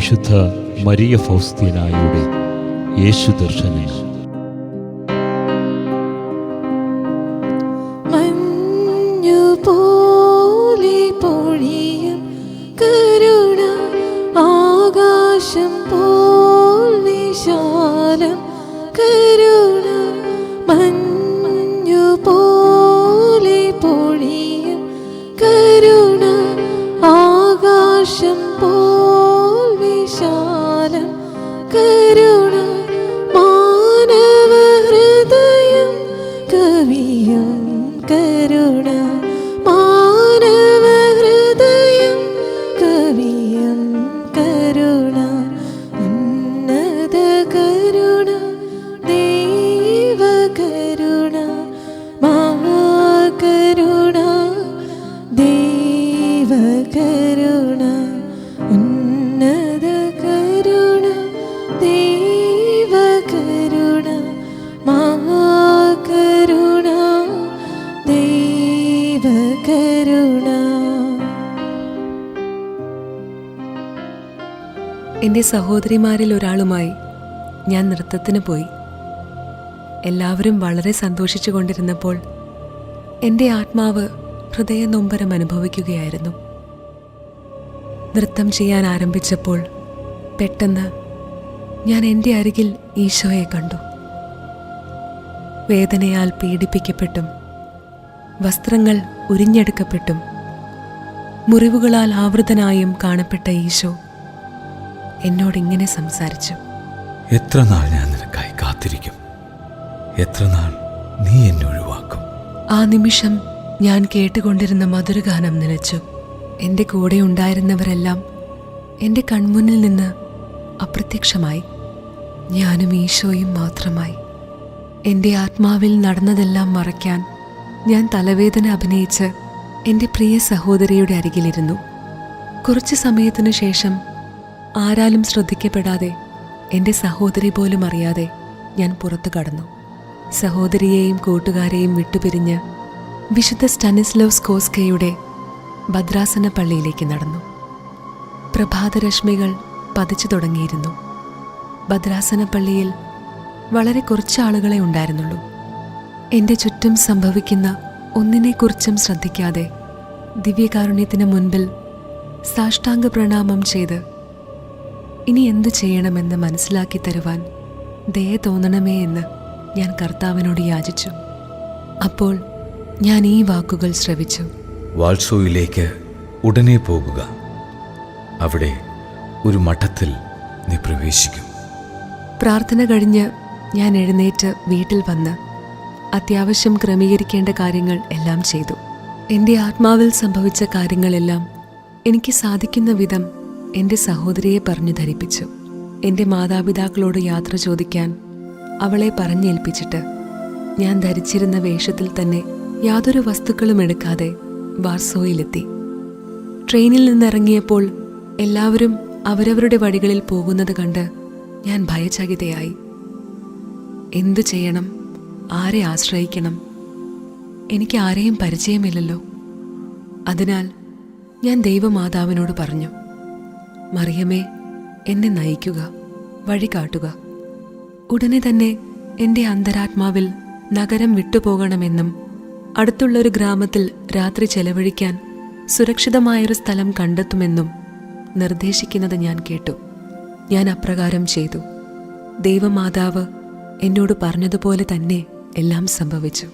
വിശുദ്ധ മരിയ ഫൗസ്തീനായുടെ യേശു ദർശനങ്ങൾ. മഞ്ഞുപോലെ പൊഴിയും കരുണ, ആകാശം പോൽ വിശാലം കരുണ. മഞ്ഞുപോലെ പൊഴിയും കരുണ, ആകാശം പോൽ വിശാലം കരുണ. മാനവ ഹൃദയം കവിയും കരുണ, മാനവ ഹൃദയം കവിയും കരുണ. ഉന്നത കരുണ, ദൈവ കരുണ, മഹാകരുണ, ദൈവ കരുണ. ഉന്നത കരുണ, ദൈവ കരുണ, മഹാകരുണ, ദൈവ കരുണ. എൻ്റെ സഹോദരിമാരിൽ ഒരാളുമായി ഞാൻ നൃത്തത്തിന് പോയി. എല്ലാവരും വളരെ സന്തോഷിച്ചു കൊണ്ടിരുന്നപ്പോൾ എൻ്റെ ആത്മാവ് ഹൃദയനൊമ്പരം അനുഭവിക്കുകയായിരുന്നു. നൃത്തം ചെയ്യാൻ ആരംഭിച്ചപ്പോൾ പെട്ടെന്ന് ഞാൻ എൻ്റെ അരികിൽ ഈശോയെ കണ്ടു. വേദനയാൽ പീഡിപ്പിക്കപ്പെട്ടും വസ്ത്രങ്ങൾ ഉരിഞ്ഞെടുക്കപ്പെട്ടും മുറിവുകളാൽ ആവൃതനായും കാണപ്പെട്ട ഈശോ എന്നോടിങ്ങനെ സംസാരിച്ചു. എത്ര നാൾ ഞാൻ നിനക്കായി കാത്തിരിക്കും? എത്ര നാൾ നീ എന്നെ ഒഴിവാക്കും? ആ നിമിഷം ഞാൻ കേട്ടുകൊണ്ടിരുന്ന മധുരഗാനം നിലച്ചു. എൻ്റെ കൂടെ ഉണ്ടായിരുന്നവരെല്ലാം എൻ്റെ കൺമുന്നിൽ നിന്ന് അപ്രത്യക്ഷമായി. ഞാനും ഈശോയും മാത്രമായി. എൻ്റെ ആത്മാവിൽ നടന്നതെല്ലാം മറയ്ക്കാൻ ഞാൻ തലവേദന അഭിനയിച്ച് എൻ്റെ പ്രിയ സഹോദരിയുടെ അരികിലിരുന്നു. കുറച്ചു സമയത്തിനു ശേഷം ആരാലും ശ്രദ്ധിക്കപ്പെടാതെ, എൻ്റെ സഹോദരി പോലും അറിയാതെ ഞാൻ പുറത്തു കടന്നു. സഹോദരിയെയും കൂട്ടുകാരെയും വിട്ടുപിരിഞ്ഞ് വിശുദ്ധ സ്റ്റാനിസ്ലോസ് കോസ്കയുടെ ഭദ്രാസന പള്ളിയിലേക്ക് നടന്നു. പ്രഭാതരശ്മികൾ പതിച്ചു തുടങ്ങിയിരുന്നു. ഭദ്രാസന പള്ളിയിൽ വളരെ കുറച്ച് ആളുകളെ ഉണ്ടായിരുന്നുള്ളൂ. എൻ്റെ ചുറ്റും സംഭവിക്കുന്ന ഒന്നിനെക്കുറിച്ചും ശ്രദ്ധിക്കാതെ ദിവ്യകാരുണ്യത്തിന് മുൻപിൽ സാഷ്ടാംഗ പ്രണാമം ചെയ്ത് ഇനി എന്തു ചെയ്യണമെന്ന് മനസ്സിലാക്കി തരുവാൻ ദയ തോന്നണമേ എന്ന് ഞാൻ കർത്താവിനോട് യാചിച്ചു. അപ്പോൾ ഞാൻ ഈ വാക്കുകൾ ശ്രവിച്ചു. വാൾസോയിലേക്ക് ഉടനെ പോകുക. അവിടെ ഒരു മഠത്തിൽ നീ പ്രവേശിക്കും. പ്രാർത്ഥന കഴിഞ്ഞ് ഞാൻ എഴുന്നേറ്റ് വീട്ടിൽ വന്ന് അത്യാവശ്യം ക്രമീകരിക്കേണ്ട കാര്യങ്ങൾ എല്ലാം ചെയ്തു. എൻ്റെ ആത്മാവിൽ സംഭവിച്ച കാര്യങ്ങളെല്ലാം എനിക്ക് സാധിക്കുന്ന വിധം എൻ്റെ സഹോദരിയെ പറഞ്ഞു ധരിപ്പിച്ചു. എൻ്റെ മാതാപിതാക്കളോട് യാത്ര ചോദിക്കാൻ അവളെ പറഞ്ഞേൽപ്പിച്ചിട്ട് ഞാൻ ധരിച്ചിരുന്ന വേഷത്തിൽ തന്നെ യാതൊരു വസ്തുക്കളും എടുക്കാതെ വാർസോയിലെത്തി. ട്രെയിനിൽ നിന്നിറങ്ങിയപ്പോൾ എല്ലാവരും അവരവരുടെ വഴികളിൽ പോകുന്നത് കണ്ട് ഞാൻ ഭയചകിതയായി. എന്തു ചെയ്യണം? ആരെ ആശ്രയിക്കണം? എനിക്ക് ആരെയും പരിചയമില്ലല്ലോ. അതിനാൽ ഞാൻ ദൈവമാതാവിനോട് പറഞ്ഞു, മറിയമേ, എന്നെ നയിക്കുക, വഴി കാട്ടുക. ഉടനെ തന്നെ എൻ്റെ അന്തരാത്മാവിൽ നഗരം വിട്ടുപോകണമെന്നും അടുത്തുള്ളൊരു ഗ്രാമത്തിൽ രാത്രി ചെലവഴിക്കാൻ സുരക്ഷിതമായൊരു സ്ഥലം കണ്ടെത്തുമെന്നും നിർദ്ദേശിക്കുന്നത് ഞാൻ കേട്ടു. ഞാൻ അപ്രകാരം ചെയ്തു. ദൈവമാതാവ് എന്നോട് പറഞ്ഞതുപോലെ തന്നെ എല്ലാം സംഭവിച്ചു.